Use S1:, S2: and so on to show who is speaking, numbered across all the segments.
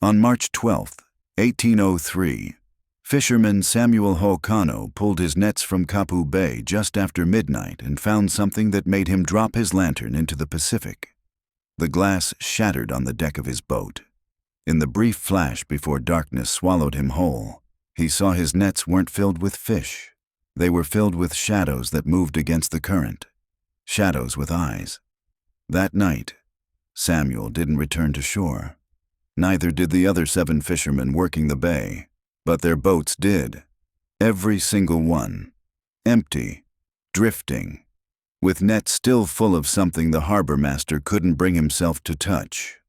S1: On March 12, 1803, fisherman Samuel Hoʻokano pulled his nets from Kapu Bay just after midnight and found something that made him drop his lantern into the Pacific. The glass shattered on the deck of his boat. In the brief flash before darkness swallowed him whole, he saw his nets weren't filled with fish. They were filled with shadows that moved against the current. Shadows with eyes. That night, Samuel didn't return to shore. Neither did the other 7 fishermen working the bay, but their boats did. Every single one. Empty, drifting, with nets still full of something the harbor master couldn't bring himself to touch.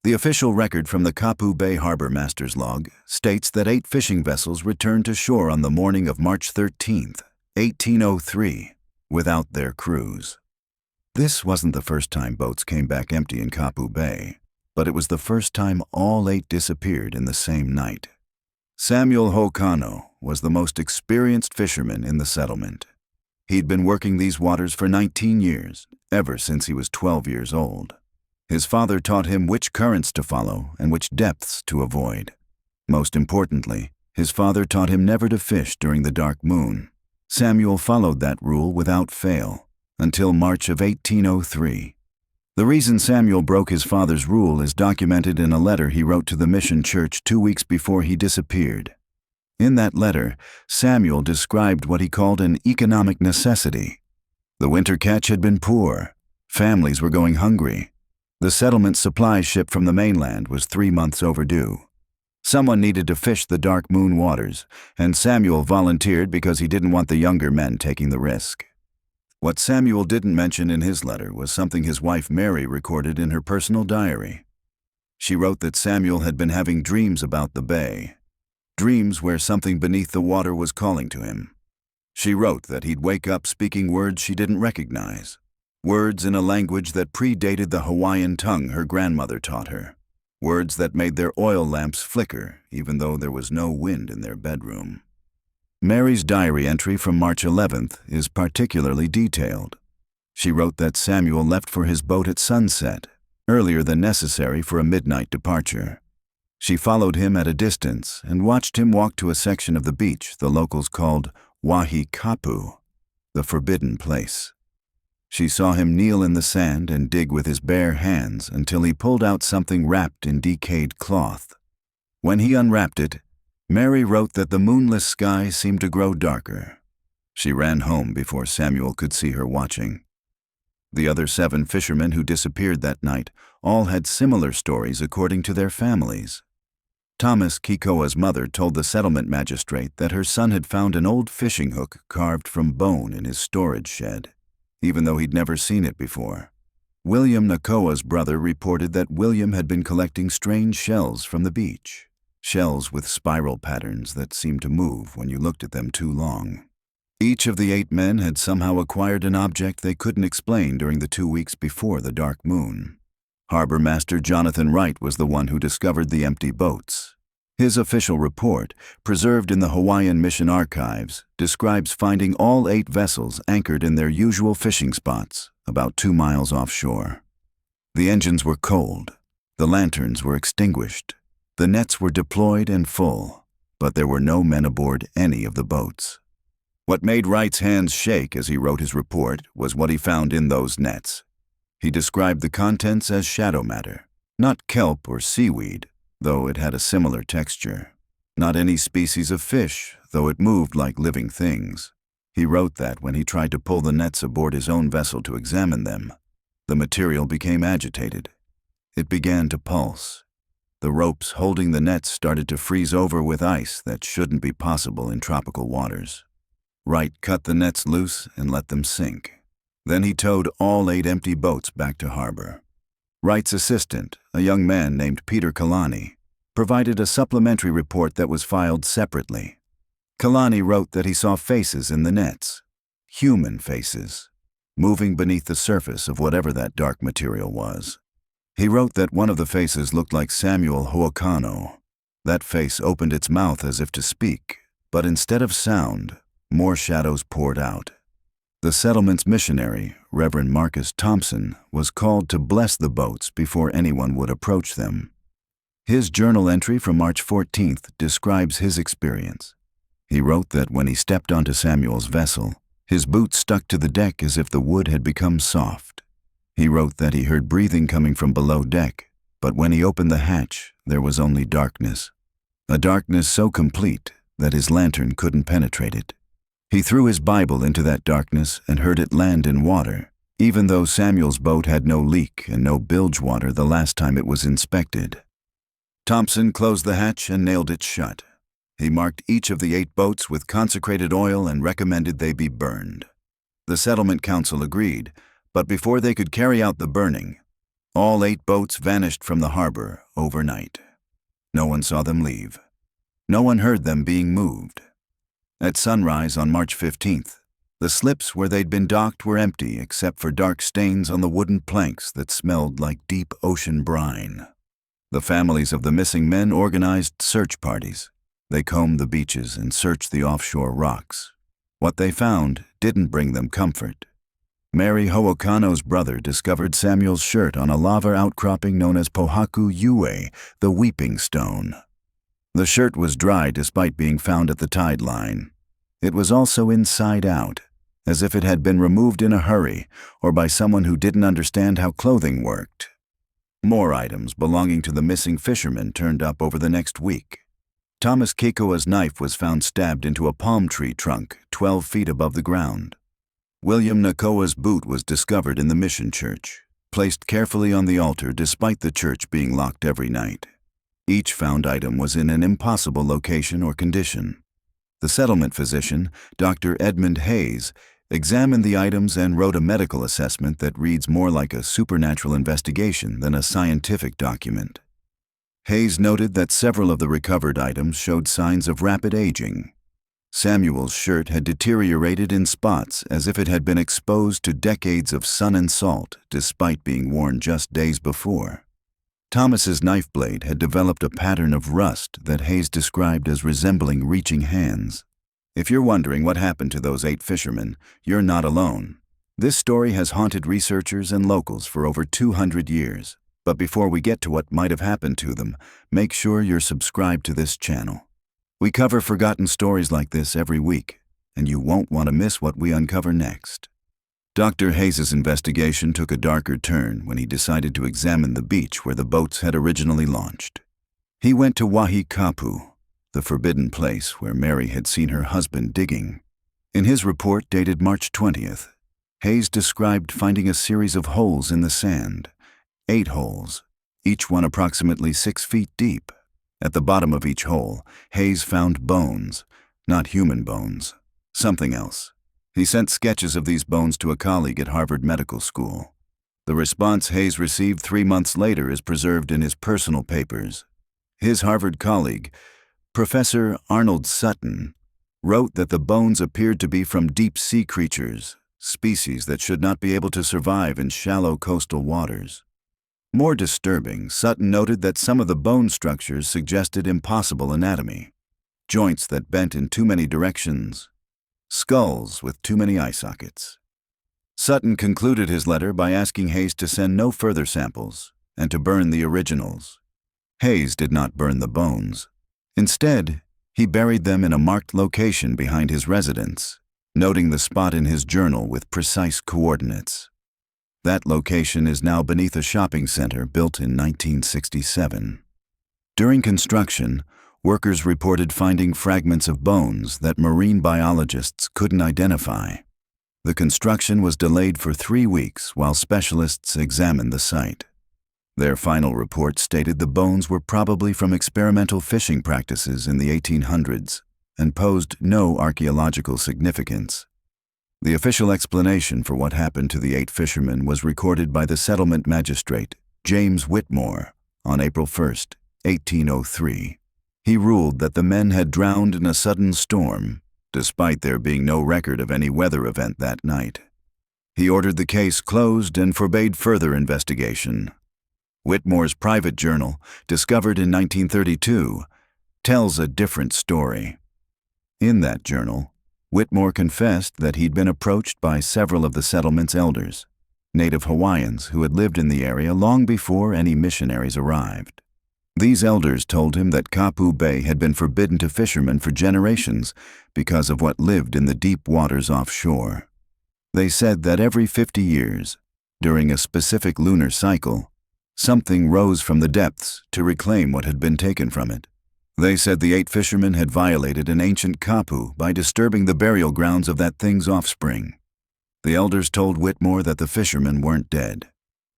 S1: The official record from the Kapu Bay Harbor Master's log states that 8 fishing vessels returned to shore on the morning of March 13, 1803, without their crews. This wasn't the first time boats came back empty in Kapu Bay, but it was the first time all 8 disappeared in the same night. Samuel Hoʻokano was the most experienced fisherman in the settlement. He'd been working these waters for 19 years, ever since he was 12 years old. His father taught him which currents to follow and which depths to avoid. Most importantly, his father taught him never to fish during the dark moon. Samuel followed that rule without fail, until March of 1803. The reason Samuel broke his father's rule is documented in a letter he wrote to the mission church 2 weeks before he disappeared. In that letter, Samuel described what he called an economic necessity. The winter catch had been poor. Families were going hungry. The settlement supply ship from the mainland was 3 months overdue. Someone needed to fish the dark moon waters, and Samuel volunteered because he didn't want the younger men taking the risk. What Samuel didn't mention in his letter was something his wife Mary recorded in her personal diary. She wrote that Samuel had been having dreams about the bay, dreams where something beneath the water was calling to him. She wrote that he'd wake up speaking words she didn't recognize, words in a language that predated the Hawaiian tongue her grandmother taught her, words that made their oil lamps flicker even though there was no wind in their bedroom. Mary's diary entry from March 11th is particularly detailed. She wrote that Samuel left for his boat at sunset, earlier than necessary for a midnight departure. She followed him at a distance and watched him walk to a section of the beach the locals called Wahi Kapu, the forbidden place. She saw him kneel in the sand and dig with his bare hands until he pulled out something wrapped in decayed cloth. When he unwrapped it, Mary wrote that the moonless sky seemed to grow darker. She ran home before Samuel could see her watching. The other 7 fishermen who disappeared that night all had similar stories according to their families. Thomas Kikoa's mother told the settlement magistrate that her son had found an old fishing hook carved from bone in his storage shed, even though he'd never seen it before. William Nakoa's brother reported that William had been collecting strange shells from the beach, shells with spiral patterns that seemed to move when you looked at them too long. Each of the 8 men had somehow acquired an object they couldn't explain during the 2 weeks before the dark moon. Harbor Master Jonathan Wright was the one who discovered the empty boats. His official report, preserved in the Hawaiian Mission archives, describes finding all 8 vessels anchored in their usual fishing spots, about 2 miles offshore. The engines were cold. The lanterns were extinguished. The nets were deployed and full, but there were no men aboard any of the boats. What made Wright's hands shake as he wrote his report was what he found in those nets. He described the contents as shadow matter, not kelp or seaweed, though it had a similar texture. Not any species of fish, though it moved like living things. He wrote that when he tried to pull the nets aboard his own vessel to examine them, the material became agitated. It began to pulse. The ropes holding the nets started to freeze over with ice that shouldn't be possible in tropical waters. Wright cut the nets loose and let them sink. Then he towed all 8 empty boats back to harbor. Wright's assistant, a young man named Peter Kalani, provided a supplementary report that was filed separately. Kalani wrote that he saw faces in the nets, human faces, moving beneath the surface of whatever that dark material was. He wrote that one of the faces looked like Samuel Hoʻokano. That face opened its mouth as if to speak, but instead of sound, more shadows poured out. The settlement's missionary, Reverend Marcus Thompson, was called to bless the boats before anyone would approach them. His journal entry from March 14th describes his experience. He wrote that when he stepped onto Samuel's vessel, his boots stuck to the deck as if the wood had become soft. He wrote that he heard breathing coming from below deck, but when he opened the hatch, there was only darkness. A darkness so complete that his lantern couldn't penetrate it. He threw his Bible into that darkness and heard it land in water, even though Samuel's boat had no leak and no bilge water the last time it was inspected. Thompson closed the hatch and nailed it shut. He marked each of the 8 boats with consecrated oil and recommended they be burned. The settlement council agreed, but before they could carry out the burning, all 8 boats vanished from the harbor overnight. No one saw them leave. No one heard them being moved. At sunrise on March 15th, the slips where they'd been docked were empty except for dark stains on the wooden planks that smelled like deep ocean brine. The families of the missing men organized search parties. They combed the beaches and searched the offshore rocks. What they found didn't bring them comfort. Mary Hoʻokano's brother discovered Samuel's shirt on a lava outcropping known as Pohaku Yue, the Weeping Stone. The shirt was dry despite being found at the tide line. It was also inside out, as if it had been removed in a hurry or by someone who didn't understand how clothing worked. More items belonging to the missing fisherman turned up over the next week. Thomas Kikoa's knife was found stabbed into a palm tree trunk 12 feet above the ground. William Nakoa's boot was discovered in the mission church, placed carefully on the altar despite the church being locked every night. Each found item was in an impossible location or condition. The settlement physician, Dr. Edmund Hayes, examined the items and wrote a medical assessment that reads more like a supernatural investigation than a scientific document. Hayes noted that several of the recovered items showed signs of rapid aging. Samuel's shirt had deteriorated in spots as if it had been exposed to decades of sun and salt despite being worn just days before. Thomas's knife blade had developed a pattern of rust that Hayes described as resembling reaching hands. If you're wondering what happened to those 8 fishermen, you're not alone. This story has haunted researchers and locals for over 200 years. But before we get to what might have happened to them, make sure you're subscribed to this channel. We cover forgotten stories like this every week, and you won't want to miss what we uncover next. Dr. Hayes' investigation took a darker turn when he decided to examine the beach where the boats had originally launched. He went to Wahi Kapu, the forbidden place where Mary had seen her husband digging. In his report dated March 20th, Hayes described finding a series of holes in the sand, 8 holes, each one approximately 6 feet deep. At the bottom of each hole, Hayes found bones, not human bones, something else. He sent sketches of these bones to a colleague at Harvard Medical School. The response Hayes received 3 months later is preserved in his personal papers. His Harvard colleague, Professor Arnold Sutton, wrote that the bones appeared to be from deep-sea creatures, species that should not be able to survive in shallow coastal waters. More disturbing, Sutton noted that some of the bone structures suggested impossible anatomy, joints that bent in too many directions, skulls with too many eye sockets. Sutton concluded his letter by asking Hayes to send no further samples and to burn the originals. Hayes did not burn the bones. Instead, he buried them in a marked location behind his residence, noting the spot in his journal with precise coordinates. That location is now beneath a shopping center built in 1967. During construction, workers reported finding fragments of bones that marine biologists couldn't identify. The construction was delayed for 3 weeks while specialists examined the site. Their final report stated the bones were probably from experimental fishing practices in the 1800s and posed no archaeological significance. The official explanation for what happened to the 8 fishermen was recorded by the settlement magistrate, James Whitmore, on April 1, 1803. He ruled that the men had drowned in a sudden storm, despite there being no record of any weather event that night. He ordered the case closed and forbade further investigation. Whitmore's private journal, discovered in 1932, tells a different story. In that journal, Whitmore confessed that he'd been approached by several of the settlement's elders, native Hawaiians who had lived in the area long before any missionaries arrived. These elders told him that Kapu Bay had been forbidden to fishermen for generations because of what lived in the deep waters offshore. They said that every 50 years, during a specific lunar cycle, something rose from the depths to reclaim what had been taken from it. They said the 8 fishermen had violated an ancient kapu by disturbing the burial grounds of that thing's offspring. The elders told Whitmore that the fishermen weren't dead.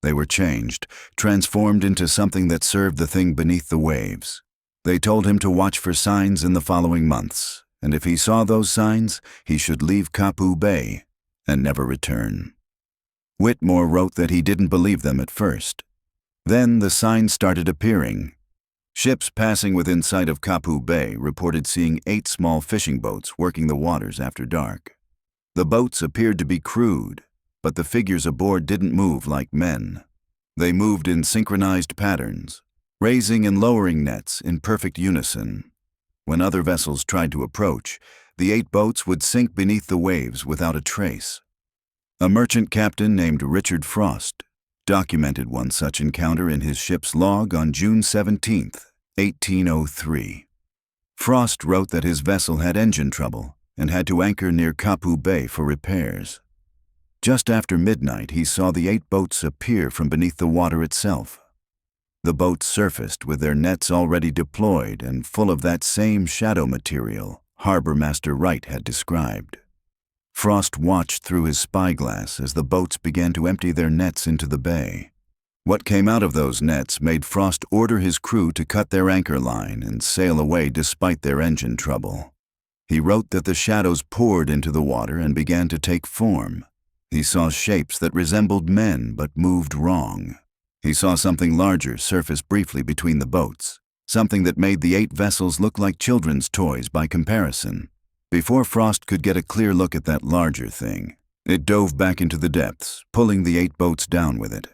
S1: They were changed, transformed into something that served the thing beneath the waves. They told him to watch for signs in the following months, and if he saw those signs, he should leave Kapu Bay and never return. Whitmore wrote that he didn't believe them at first. Then the signs started appearing. Ships passing within sight of Kapu Bay reported seeing 8 small fishing boats working the waters after dark. The boats appeared to be crewed, but the figures aboard didn't move like men. They moved in synchronized patterns, raising and lowering nets in perfect unison. When other vessels tried to approach, the 8 boats would sink beneath the waves without a trace. A merchant captain named Richard Frost documented one such encounter in his ship's log on June 17, 1803. Frost wrote that his vessel had engine trouble and had to anchor near Kapu Bay for repairs. Just after midnight, he saw the 8 boats appear from beneath the water itself. The boats surfaced with their nets already deployed and full of that same shadow material Harbor Master Wright had described. Frost watched through his spyglass as the boats began to empty their nets into the bay. What came out of those nets made Frost order his crew to cut their anchor line and sail away despite their engine trouble. He wrote that the shadows poured into the water and began to take form. He saw shapes that resembled men but moved wrong. He saw something larger surface briefly between the boats, something that made the 8 vessels look like children's toys by comparison. Before Frost could get a clear look at that larger thing, it dove back into the depths, pulling the 8 boats down with it.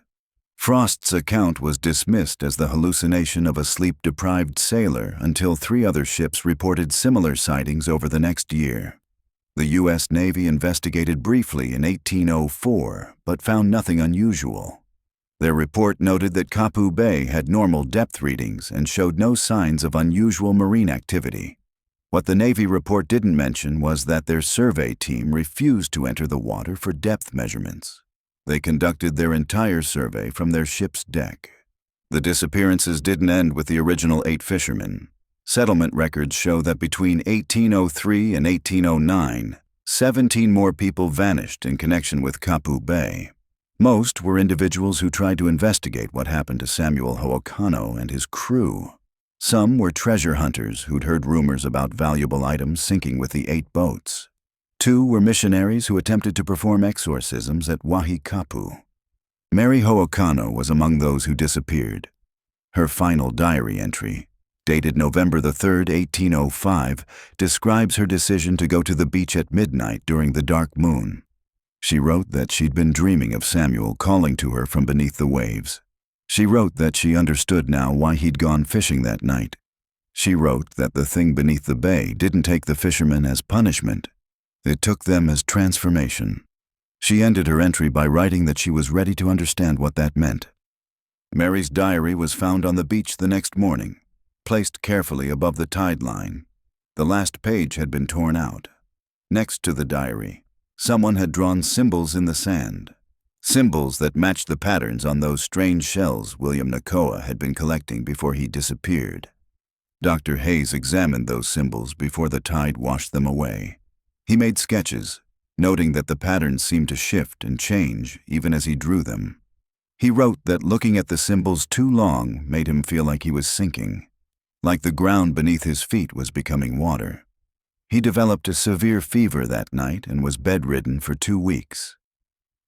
S1: Frost's account was dismissed as the hallucination of a sleep-deprived sailor until 3 other ships reported similar sightings over the next year. The U.S. Navy investigated briefly in 1804, but found nothing unusual. Their report noted that Kapu Bay had normal depth readings and showed no signs of unusual marine activity. What the Navy report didn't mention was that their survey team refused to enter the water for depth measurements. They conducted their entire survey from their ship's deck. The disappearances didn't end with the original 8 fishermen. Settlement records show that between 1803 and 1809, 17 more people vanished in connection with Kapu Bay. Most were individuals who tried to investigate what happened to Samuel Hoʻokano and his crew. Some were treasure hunters who'd heard rumors about valuable items sinking with the 8 boats. 2 were missionaries who attempted to perform exorcisms at Wahi Kapu. Mary Hoʻokano was among those who disappeared. Her final diary entry, dated November 3, 1805, describes her decision to go to the beach at midnight during the dark moon. She wrote that she'd been dreaming of Samuel calling to her from beneath the waves. She wrote that she understood now why he'd gone fishing that night. She wrote that the thing beneath the bay didn't take the fishermen as punishment. It took them as transformation. She ended her entry by writing that she was ready to understand what that meant. Mary's diary was found on the beach the next morning, placed carefully above the tide line. The last page had been torn out. Next to the diary, someone had drawn symbols in the sand. Symbols that matched the patterns on those strange shells William Nakoa had been collecting before he disappeared. Dr. Hayes examined those symbols before the tide washed them away. He made sketches, noting that the patterns seemed to shift and change even as he drew them. He wrote that looking at the symbols too long made him feel like he was sinking, like the ground beneath his feet was becoming water. He developed a severe fever that night and was bedridden for 2 weeks.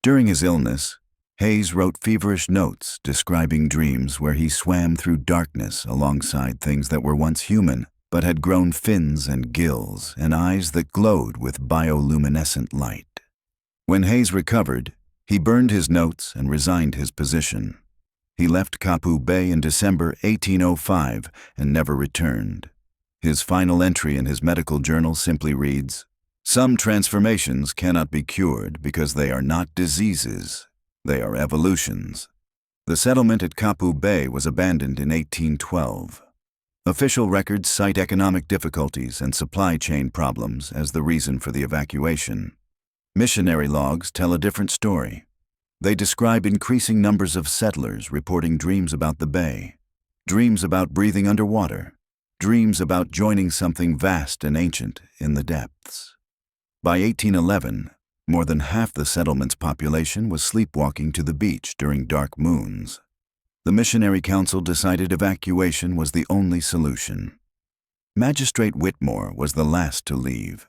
S1: During his illness, Hayes wrote feverish notes describing dreams where he swam through darkness alongside things that were once human but had grown fins and gills and eyes that glowed with bioluminescent light. When Hayes recovered, he burned his notes and resigned his position. He left Kapu Bay in December 1805 and never returned. His final entry in his medical journal simply reads, "Some transformations cannot be cured because they are not diseases, they are evolutions." The settlement at Kapu Bay was abandoned in 1812. Official records cite economic difficulties and supply chain problems as the reason for the evacuation. Missionary logs tell a different story. They describe increasing numbers of settlers reporting dreams about the bay, dreams about breathing underwater, dreams about joining something vast and ancient in the depths. By 1811, more than half the settlement's population was sleepwalking to the beach during dark moons. The Missionary Council decided evacuation was the only solution. Magistrate Whitmore was the last to leave.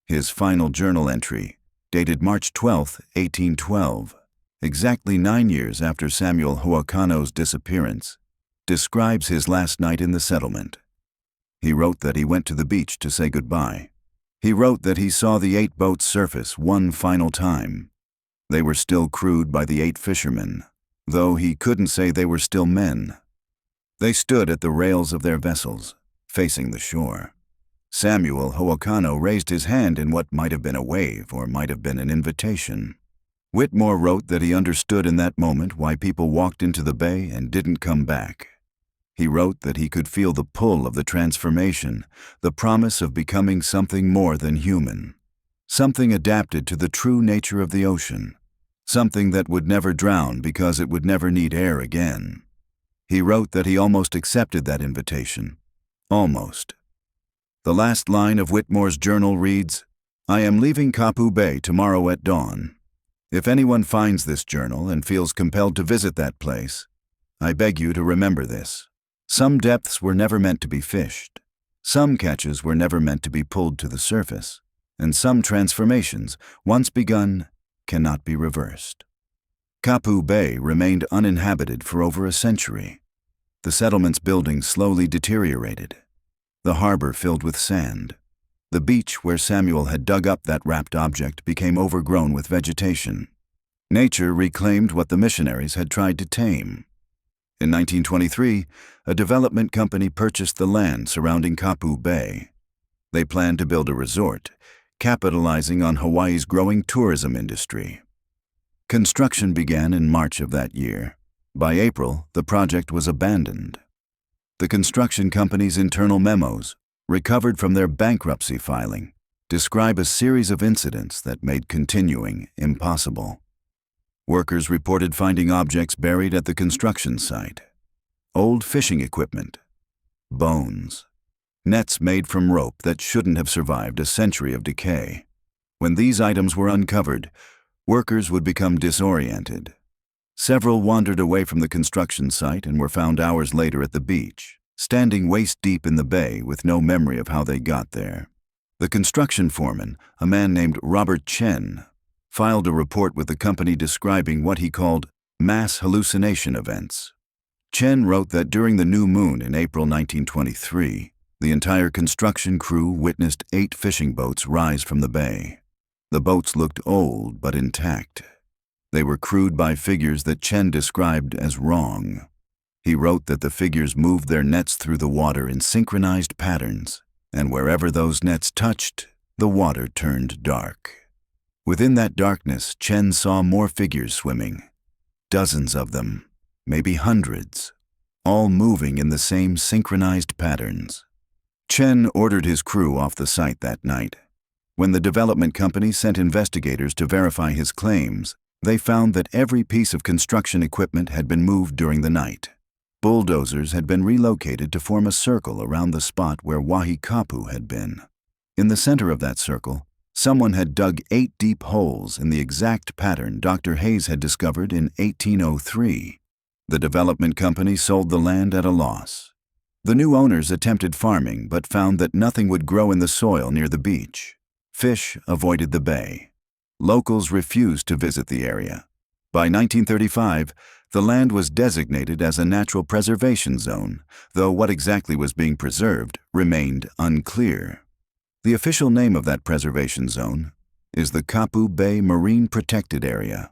S1: His final journal entry, dated March 12, 1812, exactly 9 years after Samuel Hoʻokano's disappearance, describes his last night in the settlement. He wrote that he went to the beach to say goodbye. He wrote that he saw the 8 boats surface one final time. They were still crewed by the 8 fishermen, though he couldn't say they were still men. They stood at the rails of their vessels, facing the shore. Samuel Hoʻokano raised his hand in what might have been a wave or might have been an invitation. Whitmore wrote that he understood in that moment why people walked into the bay and didn't come back. He wrote that he could feel the pull of the transformation, the promise of becoming something more than human, something adapted to the true nature of the ocean, something that would never drown because it would never need air again. He wrote that he almost accepted that invitation. Almost. The last line of Whitmore's journal reads, "I am leaving Kapu Bay tomorrow at dawn. If anyone finds this journal and feels compelled to visit that place, I beg you to remember this. Some depths were never meant to be fished. Some catches were never meant to be pulled to the surface. And some transformations, once begun, cannot be reversed." Kapu Bay remained uninhabited for over a century. The settlement's buildings slowly deteriorated. The harbor filled with sand. The beach where Samuel had dug up that wrapped object became overgrown with vegetation. Nature reclaimed what the missionaries had tried to tame. In 1923, a development company purchased the land surrounding Kapu Bay. They planned to build a resort, capitalizing on Hawaii's growing tourism industry. Construction began in March of that year. By April, the project was abandoned. The construction company's internal memos, recovered from their bankruptcy filing, describe a series of incidents that made continuing impossible. Workers reported finding objects buried at the construction site. Old fishing equipment, bones, nets made from rope that shouldn't have survived a century of decay. When these items were uncovered, workers would become disoriented. Several wandered away from the construction site and were found hours later at the beach, standing waist-deep in the bay with no memory of how they got there. The construction foreman, a man named Robert Chen, filed a report with the company describing what he called mass hallucination events. Chen wrote that during the new moon in April 1923, the entire construction crew witnessed 8 fishing boats rise from the bay. The boats looked old but intact. They were crewed by figures that Chen described as wrong. He wrote that the figures moved their nets through the water in synchronized patterns, and wherever those nets touched, the water turned dark. Within that darkness, Chen saw more figures swimming. Dozens of them, maybe hundreds, all moving in the same synchronized patterns. Chen ordered his crew off the site that night. When the development company sent investigators to verify his claims, they found that every piece of construction equipment had been moved during the night. Bulldozers had been relocated to form a circle around the spot where Wahi Kapu had been. In the center of that circle, someone had dug 8 deep holes in the exact pattern Dr. Hayes had discovered in 1803. The development company sold the land at a loss. The new owners attempted farming but found that nothing would grow in the soil near the beach. Fish avoided the bay. Locals refused to visit the area. By 1935, the land was designated as a natural preservation zone, though what exactly was being preserved remained unclear. The official name of that preservation zone is the Kapu Bay Marine Protected Area.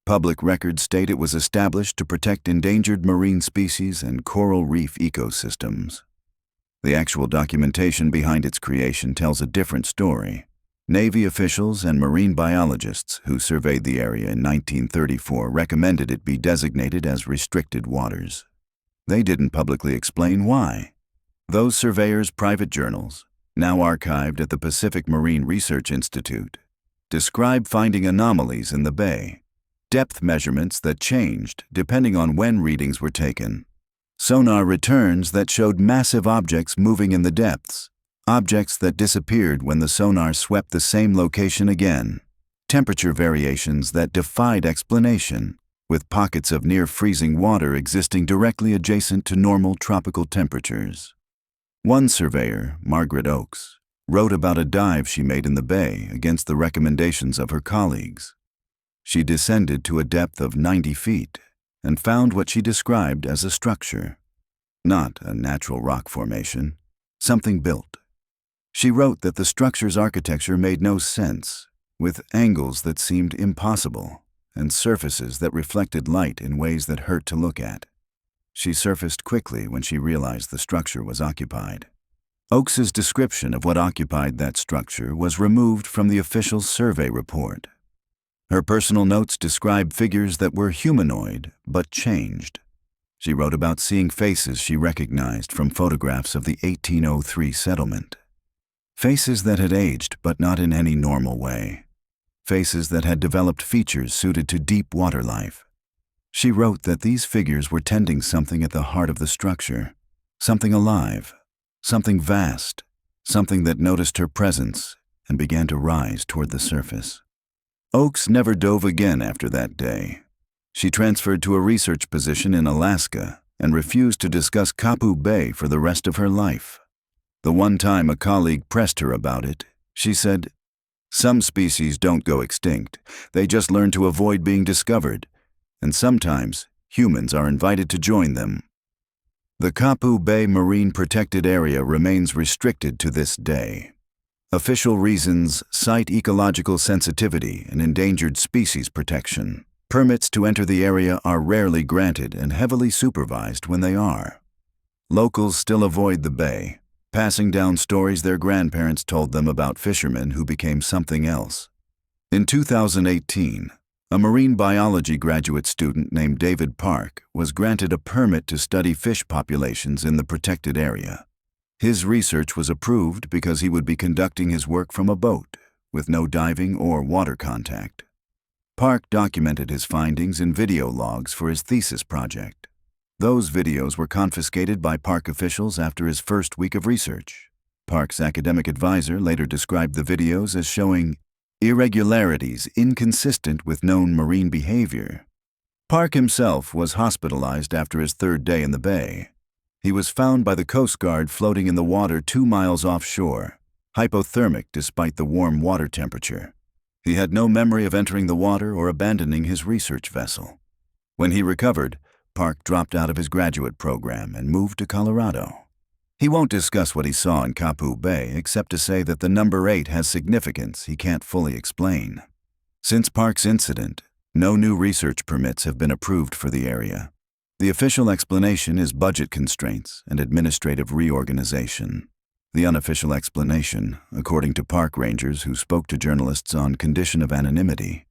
S1: Public records state it was established to protect endangered marine species and coral reef ecosystems. The actual documentation behind its creation tells a different story. Navy officials and marine biologists who surveyed the area in 1934 recommended it be designated as restricted waters. They didn't publicly explain why. Those surveyors' private journals, now archived at the Pacific Marine Research Institute, describe finding anomalies in the bay, depth measurements that changed depending on when readings were taken, sonar returns that showed massive objects moving in the depths, objects that disappeared when the sonar swept the same location again, temperature variations that defied explanation, with pockets of near-freezing water existing directly adjacent to normal tropical temperatures. One surveyor, Margaret Oakes, wrote about a dive she made in the bay against the recommendations of her colleagues. She descended to a depth of 90 feet and found what she described as a structure, not a natural rock formation, something built. She wrote that the structure's architecture made no sense, with angles that seemed impossible and surfaces that reflected light in ways that hurt to look at. She surfaced quickly when she realized the structure was occupied. Oakes's description of what occupied that structure was removed from the official survey report. Her personal notes describe figures that were humanoid but changed. She wrote about seeing faces she recognized from photographs of the 1803 settlement. Faces that had aged but not in any normal way. Faces that had developed features suited to deep water life. She wrote that these figures were tending something at the heart of the structure, something alive, something vast, something that noticed her presence and began to rise toward the surface. Oakes never dove again after that day. She transferred to a research position in Alaska and refused to discuss Kapu Bay for the rest of her life. The one time a colleague pressed her about it, she said, "Some species don't go extinct. They just learn to avoid being discovered. And sometimes, humans are invited to join them." The Kapu Bay Marine Protected Area remains restricted to this day. Official reasons cite ecological sensitivity and endangered species protection. Permits to enter the area are rarely granted and heavily supervised when they are. Locals still avoid the bay, passing down stories their grandparents told them about fishermen who became something else. In 2018, a marine biology graduate student named David Park was granted a permit to study fish populations in the protected area. His research was approved because he would be conducting his work from a boat, with no diving or water contact. Park documented his findings in video logs for his thesis project. Those videos were confiscated by Park officials after his first week of research. Park's academic advisor later described the videos as showing irregularities inconsistent with known marine behavior. Park himself was hospitalized after his third day in the bay. He was found by the Coast Guard floating in the water 2 miles offshore, hypothermic despite the warm water temperature. He had no memory of entering the water or abandoning his research vessel. When he recovered, Park dropped out of his graduate program and moved to Colorado. He won't discuss what he saw in Kapu Bay except to say that the number 8 has significance he can't fully explain. Since Park's incident, no new research permits have been approved for the area. The official explanation is budget constraints and administrative reorganization. The unofficial explanation, according to park rangers who spoke to journalists on condition of anonymity,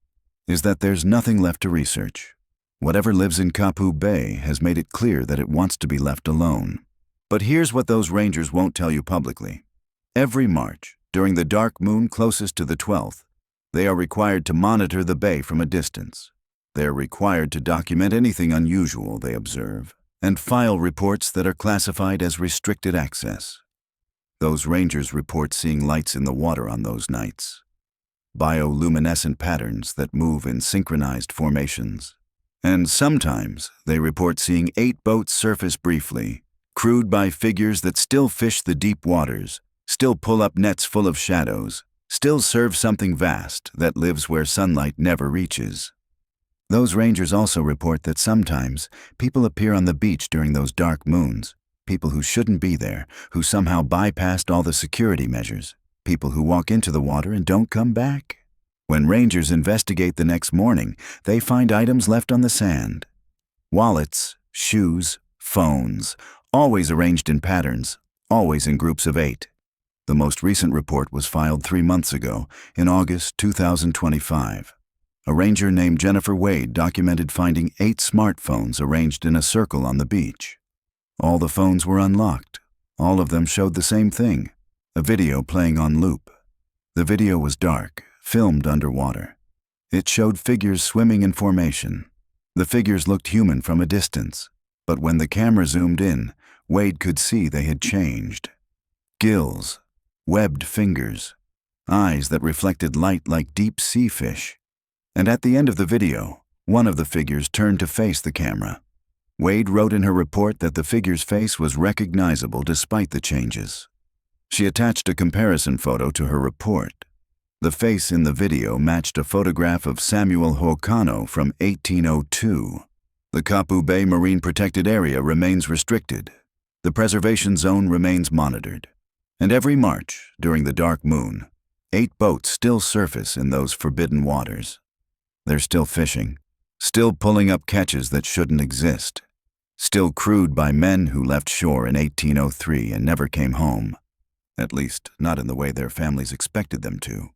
S1: is that there's nothing left to research. Whatever lives in Kapu Bay has made it clear that it wants to be left alone. But here's what those rangers won't tell you publicly. Every March, during the dark moon closest to the 12th, they are required to monitor the bay from a distance. They are required to document anything unusual they observe and file reports that are classified as restricted access. Those rangers report seeing lights in the water on those nights, bioluminescent patterns that move in synchronized formations. And sometimes they report seeing 8 boats surface briefly, crewed by figures that still fish the deep waters, still pull up nets full of shadows, still serve something vast that lives where sunlight never reaches. Those rangers also report that sometimes people appear on the beach during those dark moons, people who shouldn't be there, who somehow bypassed all the security measures, people who walk into the water and don't come back. When rangers investigate the next morning, they find items left on the sand. Wallets, shoes, phones, always arranged in patterns, always in groups of 8. The most recent report was filed 3 months ago, in August 2025. A ranger named Jennifer Wade documented finding 8 smartphones arranged in a circle on the beach. All the phones were unlocked. All of them showed the same thing, a video playing on loop. The video was dark, filmed underwater. It showed figures swimming in formation. The figures looked human from a distance, but when the camera zoomed in, Wade could see they had changed. Gills, webbed fingers, eyes that reflected light like deep sea fish. And at the end of the video, one of the figures turned to face the camera. Wade wrote in her report that the figure's face was recognizable despite the changes. She attached a comparison photo to her report. The face in the video matched a photograph of Samuel Hoʻokano from 1802. The Kapu Bay Marine Protected Area remains restricted. The preservation zone remains monitored. And every March, during the dark moon, 8 boats still surface in those forbidden waters. They're still fishing, still pulling up catches that shouldn't exist, still crewed by men who left shore in 1803 and never came home, at least not in the way their families expected them to.